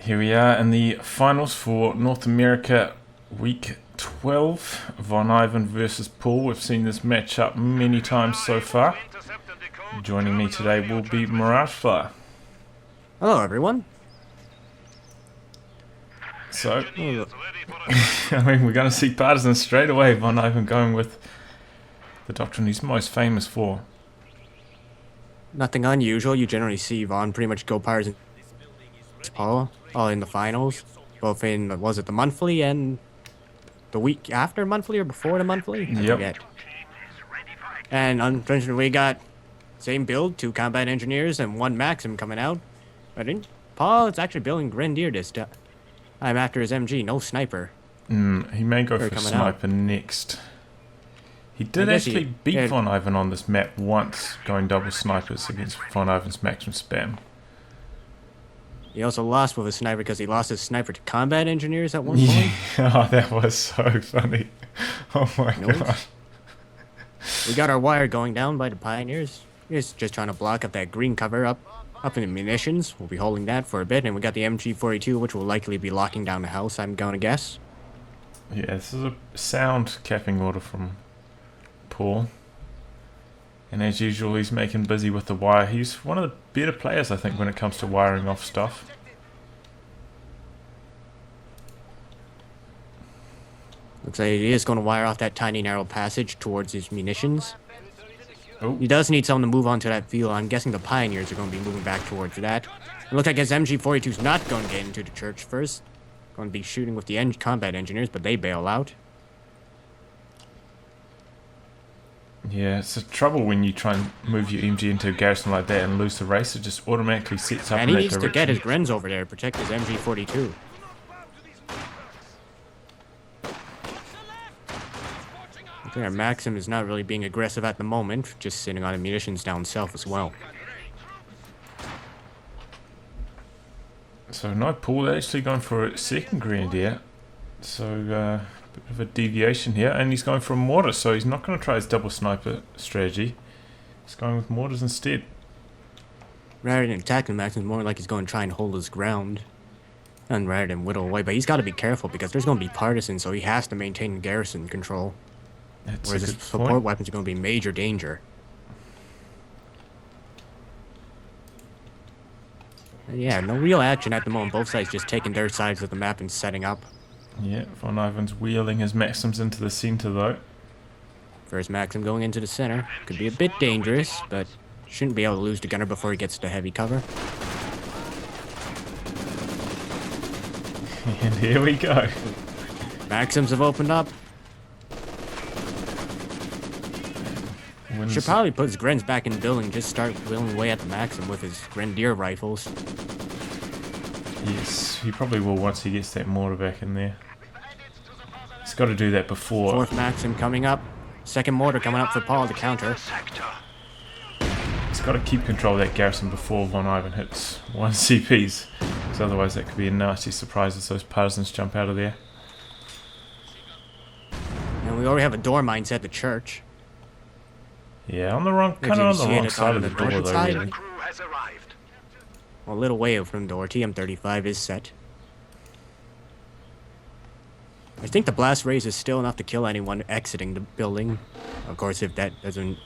Here we are in the finals for North America Week 12. VonIvan versus PauL. We've seen this match up many times so far. Joining me today will be Miragefly. Hello, everyone. So, I mean, we're going to see Partisan straight away. VonIvan going with the doctrine he's most famous for. Nothing unusual. You generally see Von pretty much go Partisan PauL all in the finals. Both in, was it the monthly and the week after monthly or before the monthly? I forget. And unfortunately, we got same build, 2 combat engineers and 1 Maxim coming out. But in PauL, it's actually building Grenadier this time. I'm after his MG, no sniper. He may go for sniper next. He did actually beat VonIvan on this map once, going double snipers against VonIvan's Maxim spam. He also lost with a sniper because he lost his sniper to combat engineers at one point. Oh, that was so funny. Oh my god. We got our wire going down by the Pioneers. He's just trying to block up that green cover up in the munitions. We'll be holding that for a bit, and we got the MG42, which will likely be locking down the house, I'm gonna guess. Yeah, this is a sound capping order from PauL. And as usual, he's making busy with the wire. He's one of the better players, I think, when it comes to wiring off stuff. Looks like he is going to wire off that tiny narrow passage towards his munitions. Oh. He does need someone to move onto that field. I'm guessing the Pioneers are going to be moving back towards that. It looks like his MG42 is not going to get into the church first. Going to be shooting with the combat engineers, but they bail out. Yeah, it's a trouble when you try and move your MG into a garrison like that and lose the race. It just automatically sets up in that direction. And he needs to get his Grens over there to protect his MG42. I think our Maxim is not really being aggressive at the moment, just sitting on the munitions down south as well. So no, PauL actually going for a second Grenadier. So bit of a deviation here, and he's going for a mortar, so he's not going to try his double sniper strategy. He's going with mortars instead. Rather than attacking Maxim, more like he's going to try and hold his ground. And rather than whittle away, but he's got to be careful because there's going to be partisans, so he has to maintain garrison control. That's whereas his support weapons are going to be major danger. And yeah, no real action at the moment. Both sides just taking their sides of the map and setting up. Yeah, VonIvan's wheeling his Maxims into the center though. First Maxim going into the center. Could be a bit dangerous, but shouldn't be able to lose the gunner before he gets to heavy cover. And here we go. Maxims have opened up. Should probably put his Grens back in the building, just start wheeling away at the Maxim with his Grenadier rifles. Yes, he probably will once he gets that mortar back in there. He's got to do that before. 4th Maxim coming up. 2nd mortar coming up for PauL to counter. He's got to keep control of that garrison before VonIvan hits 1 CPs. Because otherwise that could be a nasty surprise as those partisans jump out of there. And we already have a door mine set at the church. Yeah, kind of on the wrong side of the door though, really. A little way out from the door. TM35 is set. I think the blast raise is still enough to kill anyone exiting the building. Of course, if that doesn't...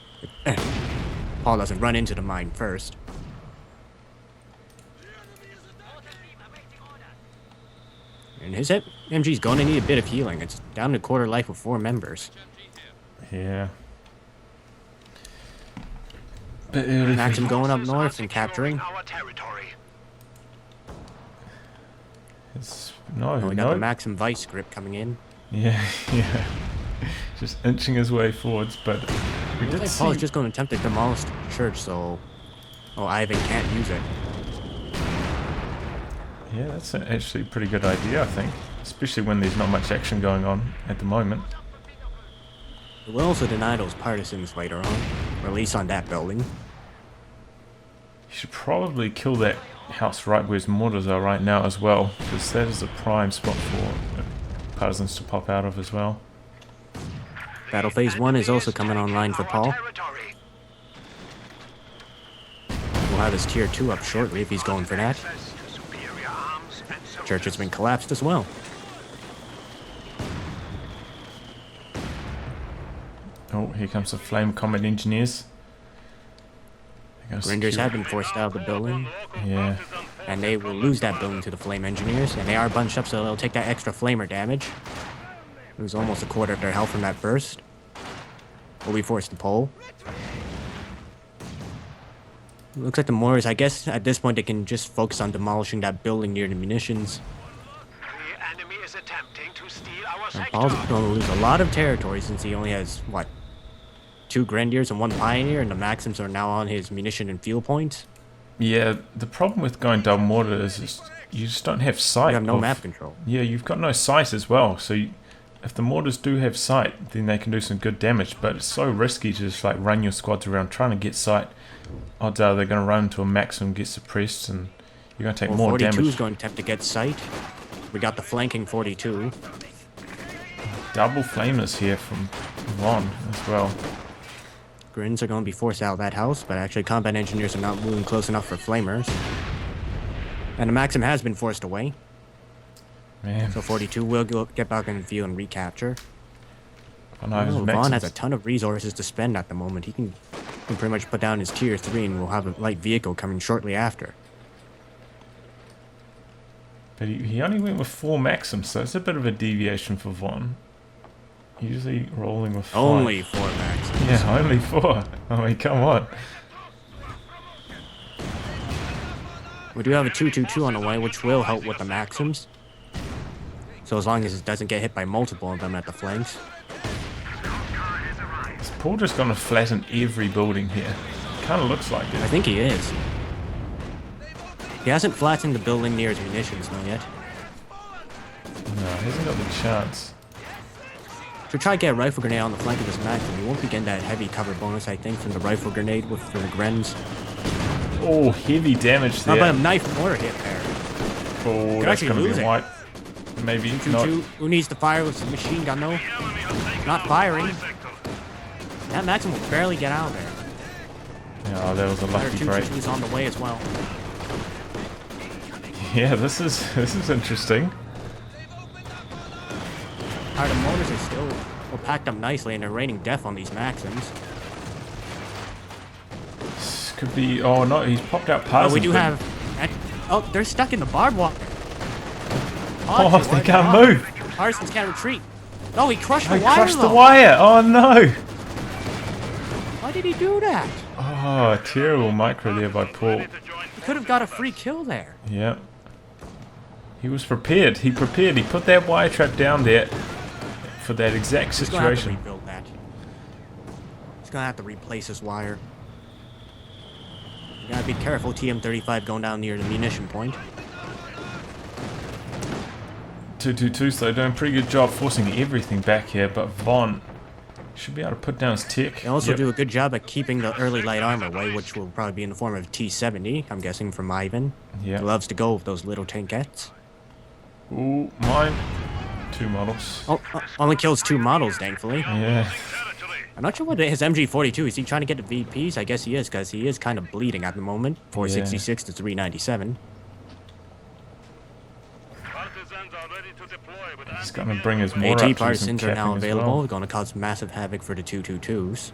PauL doesn't run into the mine first. And his MG's going to need a bit of healing. It's down to quarter life with 4 members. Yeah. Bit early. Maxim going up north and capturing. We got the Maxim Vice script coming in. Yeah, yeah. Just inching his way forwards, but we did see... PauL's just going to attempt to demolish the church, so... Oh, Ivan can't use it. Yeah, that's actually a pretty good idea, I think. Especially when there's not much action going on at the moment. We'll also deny those partisans later on. Or at least on that building. You should probably kill that house right where his mortars are right now as well, because that is a prime spot for partisans to pop out of as well. Battle Phase 1 is also coming online for PauL. We'll have his Tier 2 up shortly if he's going for that. Church has been collapsed as well. Oh, here comes the flame combat engineers. Rangers have been forced out of the building. Yeah. And they will lose that building to the flame engineers. And they are bunched up, so they'll take that extra flamer damage. Lose almost a quarter of their health from that burst. Will be forced to pull. Looks like the mortars, I guess at this point they can just focus on demolishing that building near the munitions. The enemy is attempting to steal our sector. PauL's going to lose a lot of territory since he only has, what, 2 Grenadiers and 1 Pioneer, and the Maxims are now on his munition and fuel points. Yeah, the problem with going double mortar is you just don't have sight. You have no map control. Yeah, you've got no sight as well, so if the mortars do have sight, then they can do some good damage, but it's so risky to just like run your squads around trying to get sight. Odds are they're going to run into a maximum, get suppressed, and you're going to take more 42 damage. is going to attempt to get sight. We got the flanking 42. Double flamers here from Von as well. Grins are going to be forced out of that house, but actually combat engineers are not moving close enough for flamers. And the Maxim has been forced away. Man, So 42 will get back in the field and recapture. VonIvan's Von has a Maxims. ton of resources to spend at the moment. He can pretty much put down his tier 3 and we'll have a light vehicle coming shortly after. But he only went with 4 Maxims, so it's a bit of a deviation for Von. Usually rolling with 5. Only 4 Maxims. Yeah, only 4. I mean, come on. We do have a 222 on the way, which will help with the Maxims. So as long as it doesn't get hit by multiple of them at the flanks. Is Paul just going to flatten every building here? Kind of looks like I it. think he is. He hasn't flattened the building near his munitions though yet. No, he hasn't got the chance. So try to get a rifle grenade on the flank of this Maxim. You won't be getting that heavy cover bonus, I think, from the rifle grenade for the Grens. Oh, heavy damage How there. about a knife mortar hit there? Oh, Could that's actually going to lose be it. white. Maybe not. 222. Who needs to fire with some machine gun though? Not firing. That Maxim will barely get out of there. Yeah, that was a Another lucky break. 222's on the way as well. Yeah, this is interesting. The mortars are still packed up nicely and they're raining death on these Maxims. This could be. Oh no, he's popped out Oh, parts. we do have... Oh, they're stuck in the barbed wire. Oh, they can't move. Parsons can't retreat. Oh, he crushed the I wire crushed the though. wire. Oh no. Why did he do that? Oh, terrible micro there by Paul. He could have got a free kill there. Yeah. He was prepared. He prepared. He put that wire trap down there for that exact He's gonna have to situation. rebuild that. He's gonna have to replace his wire. You gotta be careful, TM35 going down near the munition point. 222, so they're doing a pretty good job forcing everything back here, but Von should be able to put down his tech. They also Yep. do a good job at keeping the early light armor away, which will probably be in the form of T70, I'm guessing, from Ivan. Yeah. He loves to go with those little tankettes. Ooh, mine. 2 models. Oh, only kills 2 models, thankfully. Yeah. I'm not sure what his MG42 is. He trying to get the VPs? I guess he is, because he is kind of bleeding at the moment. 466 to 397. He's going to bring his mortar AT up to do some partisans are now capping as available. well. Going to cause massive havoc for the 222s.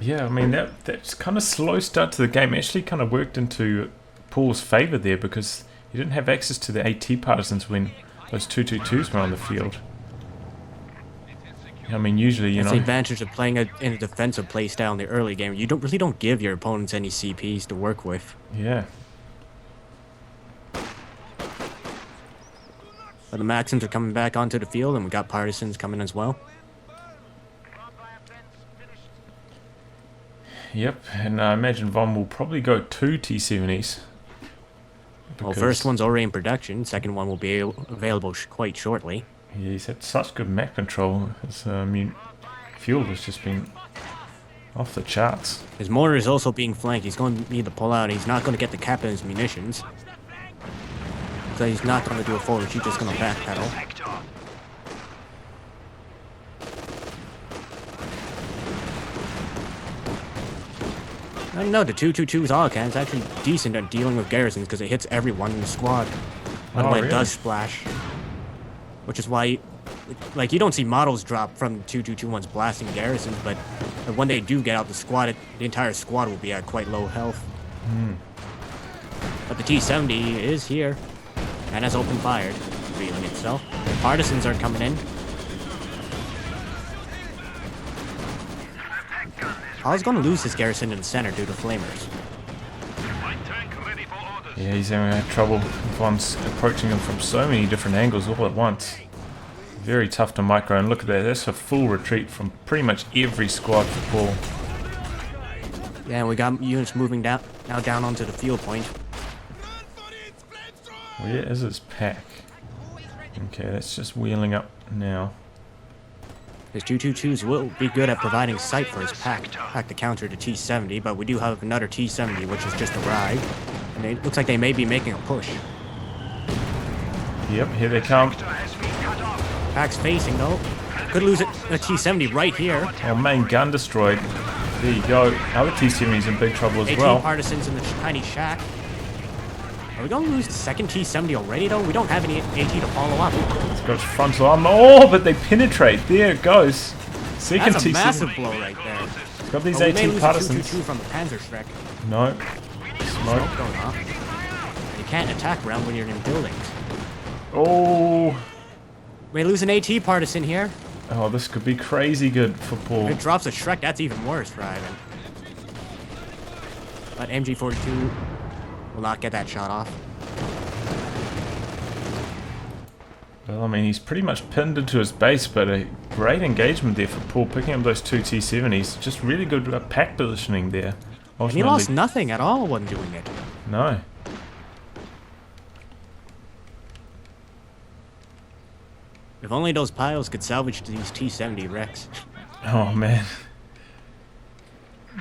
Yeah, I mean, that's kind of slow start to the game actually kind of worked into Paul's favour there because he didn't have access to the AT partisans when those 222s were on the field. I mean, usually, you That's know... the advantage of playing in a defensive playstyle in the early game. You really don't give your opponents any CPs to work with. Yeah. But the Maxims are coming back onto the field, and we got partisans coming as well. Yep, and I imagine Von will probably go 2 T70s. Well, first one's already in production. Second one will be available quite shortly. Yeah, he's had such good map control. His fuel has just been off the charts. His mortar is also being flanked. He's going to need to pull out. He's not going to get the cap in his munitions. So he's not going to do a full retreat, just going to backpedal. No, the 222's all can. It's actually decent at dealing with garrisons because it hits everyone in the squad. By the way, really? it does splash. Which is why, like, you don't see models drop from 222 blasting garrisons, but when they do get out the squad, the entire squad will be at quite low health. But the T-70 is here and has open fired, revealing itself. The partisans are coming in. PauL.A.D's going to lose his garrison in the center due to flamers. Yeah, he's having trouble. Von's approaching him from so many different angles all at once. Very tough to micro, and look at that. That's a full retreat from pretty much every squad for Paul. Yeah, we got units moving now down onto the field point. Where is his pack? Okay, that's just wheeling up now. His 222s will be good at providing sight for his pack to counter the T-70, but we do have another T-70 which has just arrived, and it looks like they may be making a push. Yep, here they come. Pack's facing though. Could lose a T-70 right here. Our main gun destroyed. There you go. Other T-70's in big trouble as 18 well. partisans in the tiny shack. Are we going to lose the second T-70 already though? We don't have any AT to follow up. It's got frontal armor. Oh, but they penetrate. There it goes. Second That's a T-70. massive blow right there. It's got these But we may 18 lose a partisans. 222 from the Panzerschreck. No. Smoke. Going off. You can't attack around when you're in buildings. Oh. We lose an AT partisan here. Oh, this could be crazy good for Paul. If it drops a Shrek, that's even worse for Ivan. But MG42 will not get that shot off. Well, I mean, he's pretty much pinned into his base, but a great engagement there for Paul, picking up those two T-70s. Just really good pack positioning there. And he lost nothing at all when doing it. No. If only those piles could salvage these T-70 wrecks. Oh, man.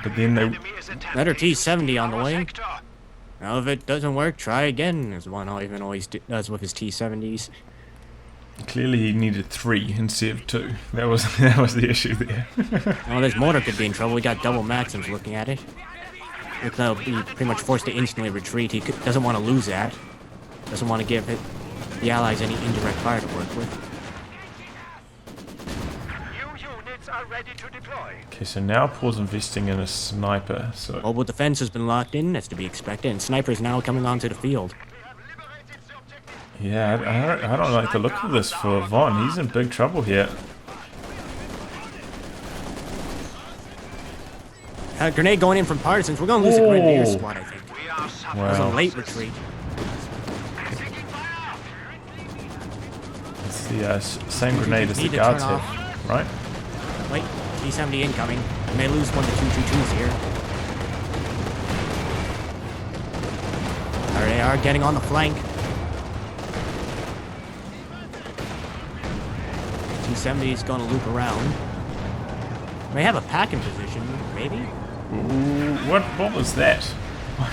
But then they... Another T-70 on the way. Now, if it doesn't work, try again, as VonIvan always does with his T-70s. Clearly he needed 3 instead of 2. That was the issue there. Well, this mortar could be in trouble. We got double Maxims looking at it. He'll be pretty much forced to instantly retreat. He doesn't want to lose that. Doesn't want to give the allies any indirect fire to work with. Ready to deploy. Okay, so now Paul's investing in a sniper. So Mobile defense has been locked in, as to be expected, and snipers now coming onto the field. yeah, I don't like the look of this for Von. He's in big trouble here. Grenade going in from partisans. We're going to lose a grenadier squad, I think. It was a Wow, late retreat. it's the same grenade as the Need to guards turn have, right? Wait, T-70 incoming. We may lose one of the 222s here. There they are, getting on the flank. T-70 is going to loop around. May have a pack in position, maybe? Ooh, what was that?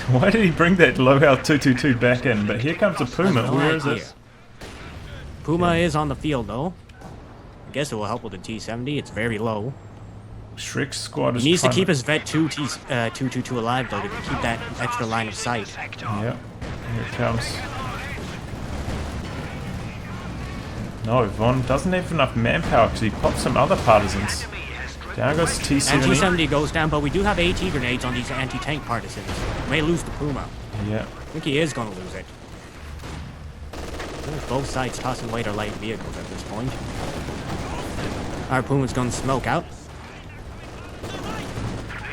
Why did he bring that low health 222 back in? But here comes a Puma. No Where is idea. this? Puma is on the field, though. I guess it will help with the T-70. It's very low. Shrek's squad is He needs to trying keep his Vet 222 alive, though, to keep that extra line of sight. Yep, here it comes. No, Von doesn't have enough manpower because he popped some other partisans. Down goes And T-70. T-70 goes down, but we do have AT grenades on these anti-tank partisans. We may lose the Puma. Yeah. I think he is going to lose it. Both sides tossing light or light vehicles at this point. Our Puma's going to smoke out.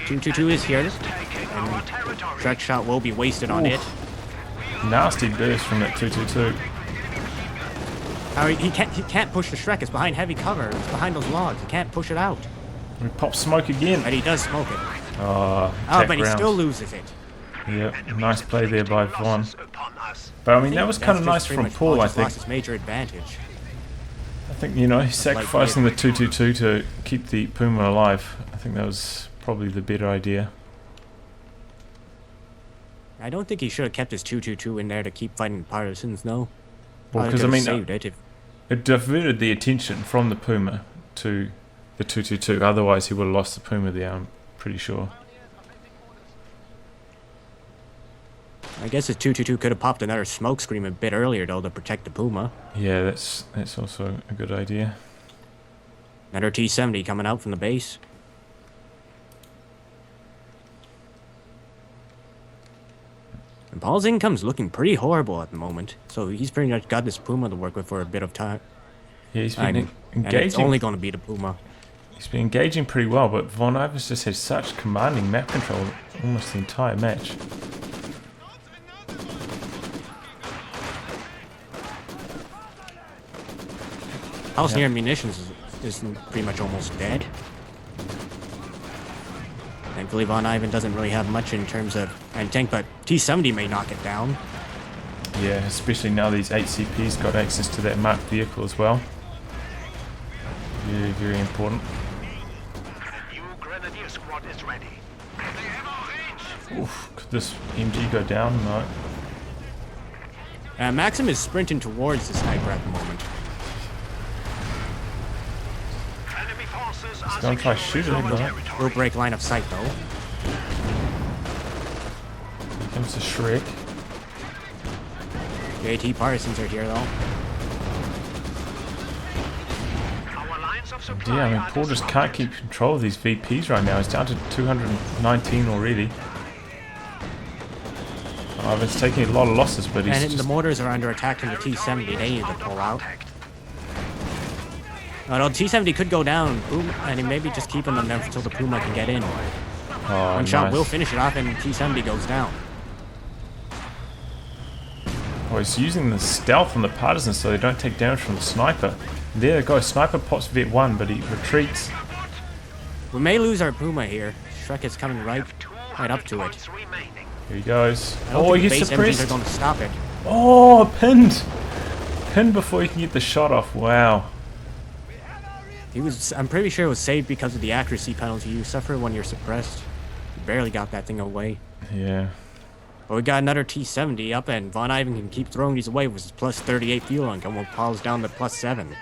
222 is here. And Shrek shot will be wasted on it. Nasty burst from that 222. He can't push the Shrek. It's behind heavy cover. It's behind those logs. He can't push it out. We pop smoke again. But he does smoke it. Oh, But he still loses it. Yep, nice play there by Von. But I mean, that was kind of nice from Paul, I think. Lost his major advantage. I think, you know, he's sacrificing the 222 to keep the Puma alive. I think that was probably the better idea. I don't think he should have kept his 222 in there to keep fighting partisans, no. Well, Probably because I could've mean, saved it if it diverted the attention from the Puma to the 222. Otherwise, he would have lost the Puma there, I'm pretty sure. I guess his 222 could have popped another smoke screen a bit earlier, though, to protect the Puma. Yeah, that's also a good idea. Another T-70 coming out from the base. And PauL's income's looking pretty horrible at the moment, so he's pretty much got this Puma to work with for a bit of time. Yeah, he's been And it's engaging. only going to be the Puma. He's been engaging pretty well, but VonIvan's just had such commanding map control almost the entire match. PauL's near munitions is pretty much almost dead. Thankfully, VonIvan doesn't really have much in terms of tank, but T-70 may knock it down. Yeah, especially now these HCPs got access to that marked vehicle as well. Very, very important. The new Grenadier squad is ready. They have our range. Oof, could this MG go down? No. Maxim is sprinting towards the sniper at the moment. Enemy forces are Don't try shooting securing him, our though. territory. We'll break line of sight, though. Here comes the Shrek. The AT partisans are here, though. Our lines of supply Yeah, I mean, are PauL just can't keep control of these VPs right now. He's down to 219 already. Ivan's taking a lot of losses, but he's And just... the mortars are under attack from the T-70. They need to pull out. Although T-70 could go down, and he may be just keeping them there until the Puma can get in. Oh, One shot nice. will finish it off, and T-70 goes down. Oh, he's using the stealth on the partisans so they don't take damage from the sniper. There they go. Sniper pops Vet 1, but he retreats. We may lose our Puma here. Shrek is coming right up to it. Points remaining. Here he goes. I don't Oh, think he the gets base MGs are suppressed. going to stop it. Oh, pinned. Pinned before he can get the shot off. Wow. I'm pretty sure it was saved because of the accuracy penalty you suffer when you're suppressed. You barely got that thing away. Yeah. But we got another T-70 up, and VonIvan can keep throwing these away with his plus 38 fuel income while PauL's down to plus 7. The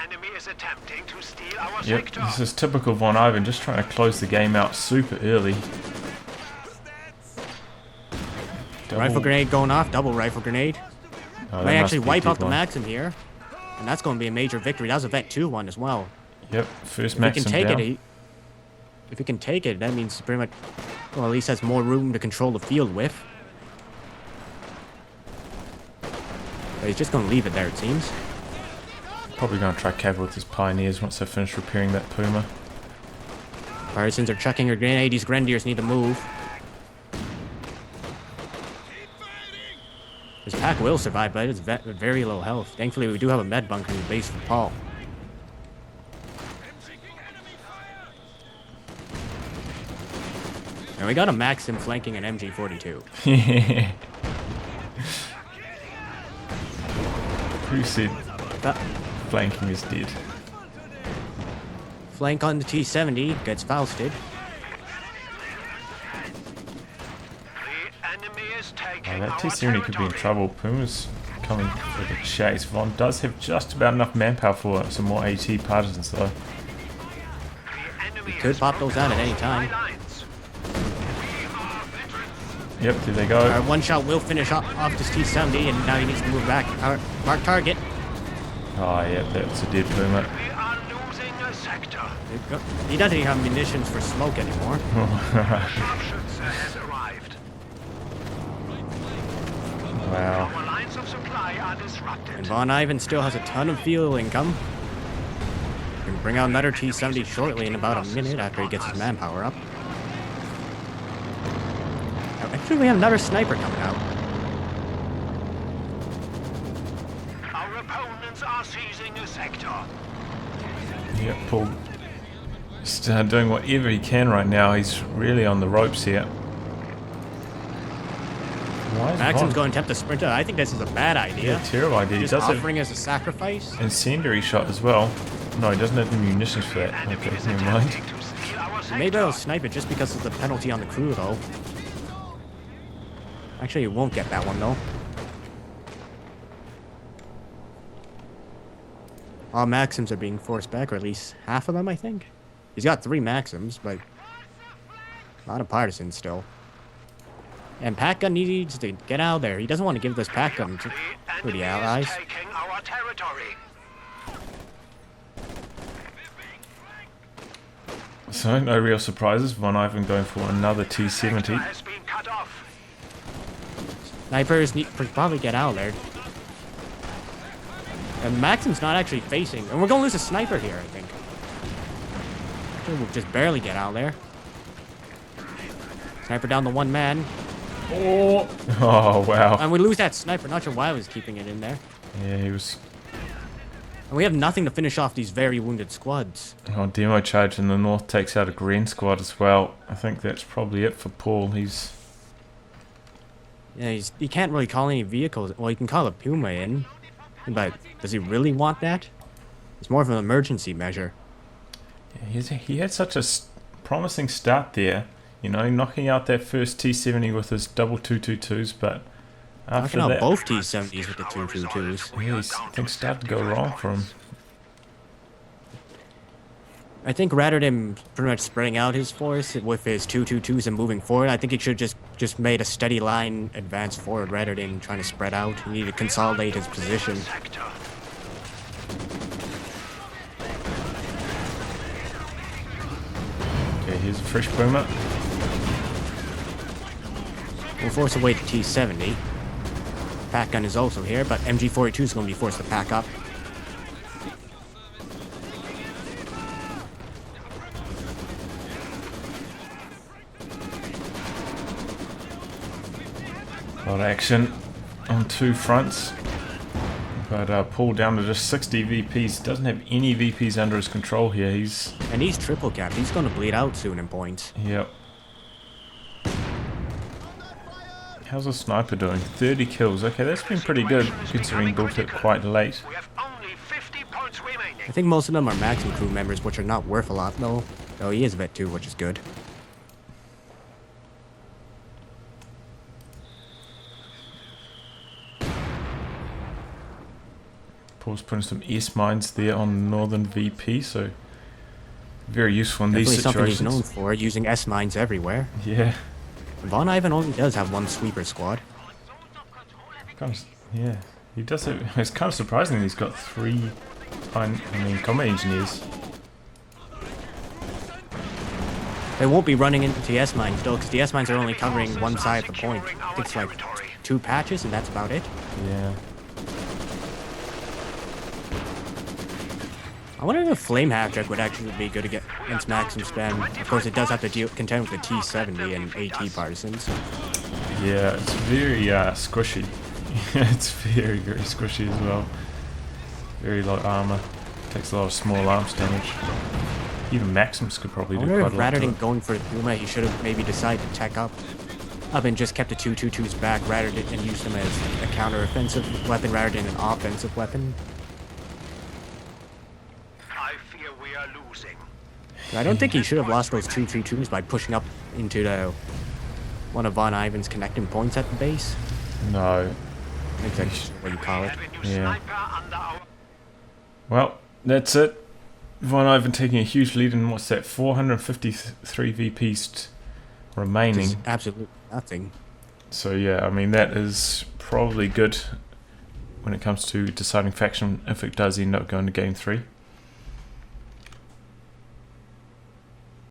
enemy is attempting to steal our Yep. sector. This is typical VonIvan, just trying to close the game out super early. Double- Rifle grenade going off, double rifle grenade. Oh, that May must actually be wipe dead out the one. Maxim here. And that's going to be a major victory. That was a Vet 2 one as well. Yep. First If he Maxim can take down. it, if he can take it, that means pretty much, well, at least has more room to control the field with. But he's just going to leave it there, it seems. Probably going to try cover with his Pioneers once they finish repairing that Puma. Partisans are chucking their grenade. These Grenadiers need to move. His pack will survive, but it's very low health. Thankfully, we do have a med bunker in the base for PauL. And we got a Maxim flanking an MG42. Yeah. Who said That flanking is dead? flank on the T-70 gets Fausted. The enemy is taking Oh, that our T-70 could be in territory. trouble. Puma's coming for the chase. Von does have just about enough manpower for some more AT partisans though. The enemy Could has pop those out at any supply time. lines. Yep, there they go. One shot will finish off this T-70, and now he needs to move back. Mark target. Oh, yeah, that's a dead Puma. We are losing a sector. He doesn't even have munitions for smoke anymore. Sharpshooter has arrived. Wow. Our lines of supply are And disrupted. VonIvan still has a ton of fuel income. Can bring out another T-70 shortly in about a minute after he gets his manpower up. Actually, we have another sniper coming out. Our opponents are seizing a sector. Yep, PauL just doing whatever he can right now. He's really on the ropes here. Why is Maxim's Von... going to attempt to sprint out. I think this is a bad idea. Yeah, terrible idea. He Just does have offering as a sacrifice. incendiary shot as well. No, he doesn't have the munitions for that. Enemy Okay, is never mind. attempting to steal our sector. Maybe I'll snipe it just because of the penalty on the crew, though. Actually, you won't get that one, though. All Maxims are being forced back, or at least half of them, I think. He's got 3 Maxims, but A lot of partisans still. And Pack Gun needs to get out there. He doesn't want to give this Pack Gun to the allies. Taking our territory. So, no real surprises. VonIvan going for another T70. Has been cut off. Snipers need to probably get out there. And Maxim's not actually facing. And we're going to lose a sniper here, I think. We'll just barely get out there. Sniper down to one man. Oh, wow. And we lose that sniper. Not sure why I was keeping it in there. Yeah, he was... And we have nothing to finish off these very wounded squads. Oh, demo charge in the north takes out a green squad as well. I think that's probably it for Paul. He's... Yeah, he can't really call any vehicles. Well, he can call a Puma in. But does he really want that? It's more of an emergency measure. Yeah, he had such a promising start there. You know, knocking out that first T70 with his double 222s, but after Knocking that... out both T70s with the 222s. Yeah, things started to go wrong for him. I think rather than pretty much spreading out his force with his 222s and moving forward, I think he should just made a steady line advance forward rather than trying to spread out. He needed to consolidate his position. Okay, here's a fresh Puma. We'll force away to T70. Pack Gun is also here, but MG42 is going to be forced to pack up. A lot of action on two fronts. But Paul down to just 60 VPs. Doesn't have any VPs under his control here. And he's triple capped. He's going to bleed out soon in points. Yep. How's a sniper doing? 30 kills. Okay, that's been pretty good considering built it quite late. We have only 50 points remaining. I think most of them are Maxim crew members, which are not worth a lot, though. Though he is vet too, which is good. Paul's putting some S mines there on northern VP, so very useful in these Definitely situations. something he's known for, using S mines everywhere. Yeah. VonIvan only does have one sweeper squad. Yeah, he does it. It's kind of surprising he's got three combat engineers. They won't be running into the S mines though, because the S mines are only covering one side of the point. I think it's like 2 patches, and that's about it. Yeah. I wonder if Flame Half-Track would actually be good against Maxim spam. Of course, it does have to contend with the T70 and AT partisans. Yeah, it's very squishy. It's very, very squishy as well. Very low armor. Takes a lot of small arms damage. Even Maxims could probably I do wonder quite a if lot rather to than it. going for Puma, he should have maybe decided to tech up and just kept the 222s back rather than and used them as a counter-offensive weapon rather than an offensive weapon. I fear we are losing. I don't think he should have lost those 222s by pushing up into one of VonIvan's connecting points at the base. No. I think that's what you call it. Yeah. Sniper under our Well, that's it. VonIvan taking a huge lead in what's that? 453 VPs remaining. Just absolutely nothing. So yeah, I mean that is probably good when it comes to deciding faction if it does end up going to game 3.